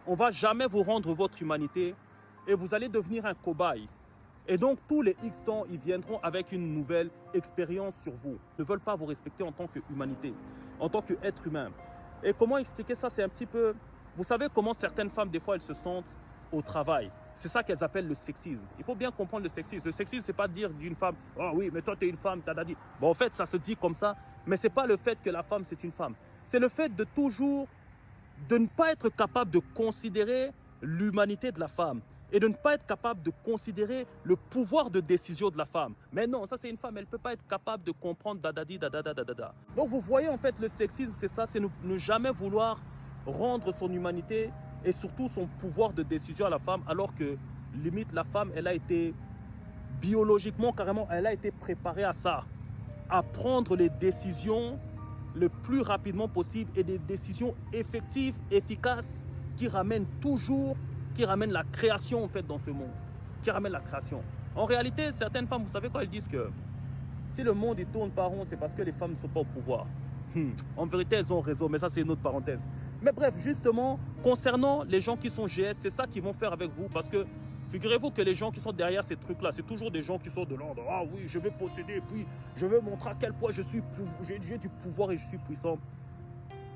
on ne va jamais vous rendre votre humanité et vous allez devenir un cobaye. Et donc, tous les X temps, ils viendront avec une nouvelle expérience sur vous. Ils ne veulent pas vous respecter en tant qu'humanité, en tant qu'être humain. Et comment expliquer ça? C'est un petit peu... Vous savez comment certaines femmes, des fois, elles se sentent au travail. C'est ça qu'elles appellent le sexisme. Il faut bien comprendre le sexisme. Le sexisme, ce n'est pas dire d'une femme, « Oh oui, mais toi, tu es une femme, t'as dit. » Bon, en fait, ça se dit comme ça, mais ce n'est pas le fait que la femme, c'est une femme. C'est le fait de toujours, de ne pas être capable de considérer l'humanité de la femme et de ne pas être capable de considérer le pouvoir de décision de la femme. Mais non, ça c'est une femme, elle ne peut pas être capable de comprendre dadadi, dadada. Donc vous voyez en fait le sexisme, c'est ça, c'est ne jamais vouloir rendre son humanité et surtout son pouvoir de décision à la femme, alors que limite la femme, elle a été biologiquement carrément, elle a été préparée à ça, à prendre les décisions le plus rapidement possible et des décisions effectives, efficaces, qui ramènent la création en fait dans ce monde, qui ramène la création. En réalité, certaines femmes, vous savez quand elles disent que si le monde il tourne pas rond, c'est parce que les femmes ne sont pas au pouvoir. En vérité, elles ont raison, mais ça c'est une autre parenthèse. Mais bref, justement, concernant les gens qui sont GS, c'est ça qu'ils vont faire avec vous, parce que figurez-vous que les gens qui sont derrière ces trucs-là, c'est toujours des gens qui sont de l'ordre. Ah oui, je vais posséder, puis je vais montrer à quel point j'ai du pouvoir et je suis puissant.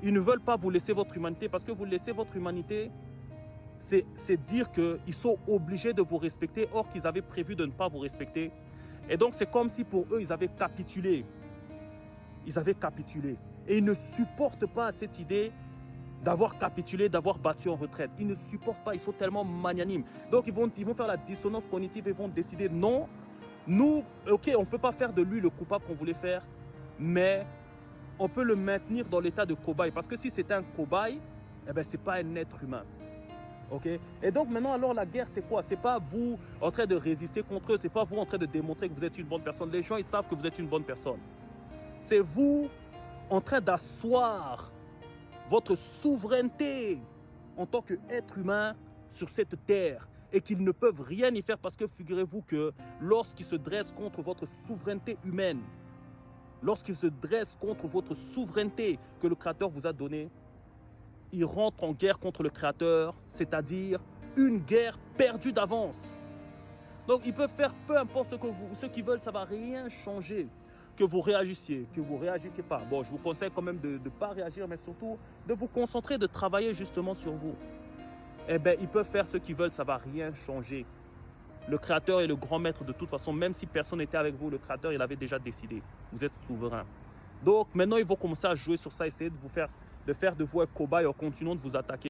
Ils ne veulent pas vous laisser votre humanité, parce que vous laissez votre humanité, c'est dire qu'ils sont obligés de vous respecter, or qu'ils avaient prévu de ne pas vous respecter. Et donc, c'est comme si pour eux, ils avaient capitulé. Ils avaient capitulé. Et ils ne supportent pas cette idée d'avoir capitulé, d'avoir battu en retraite. Ils ne supportent pas, ils sont tellement magnanimes. Donc, ils vont faire la dissonance cognitive et vont décider, non, nous, ok, on ne peut pas faire de lui le coupable qu'on voulait faire, mais on peut le maintenir dans l'état de cobaye. Parce que si c'était un cobaye, eh ben, ce n'est pas un être humain. Okay? Et donc maintenant, alors la guerre, c'est quoi? C'est pas vous en train de résister contre eux, c'est pas vous en train de démontrer que vous êtes une bonne personne. Les gens, ils savent que vous êtes une bonne personne. C'est vous en train d'asseoir votre souveraineté en tant qu'être humain sur cette terre et qu'ils ne peuvent rien y faire, parce que figurez-vous que lorsqu'ils se dressent contre votre souveraineté humaine, lorsqu'ils se dressent contre votre souveraineté que le Créateur vous a donnée, ils rentrent en guerre contre le Créateur, c'est-à-dire une guerre perdue d'avance. Donc, ils peuvent faire peu importe ce qu'ils veulent, ça ne va rien changer. Que vous réagissiez, que vous ne réagissiez pas. Bon, je vous conseille quand même de ne pas réagir, mais surtout de vous concentrer, de travailler justement sur vous. Eh bien, ils peuvent faire ce qu'ils veulent, ça ne va rien changer. Le Créateur est le grand maître de toute façon, même si personne n'était avec vous, le Créateur, il avait déjà décidé. Vous êtes souverain. Donc, maintenant, ils vont commencer à jouer sur ça, essayer de faire de vous un cobaye en continuant de vous attaquer.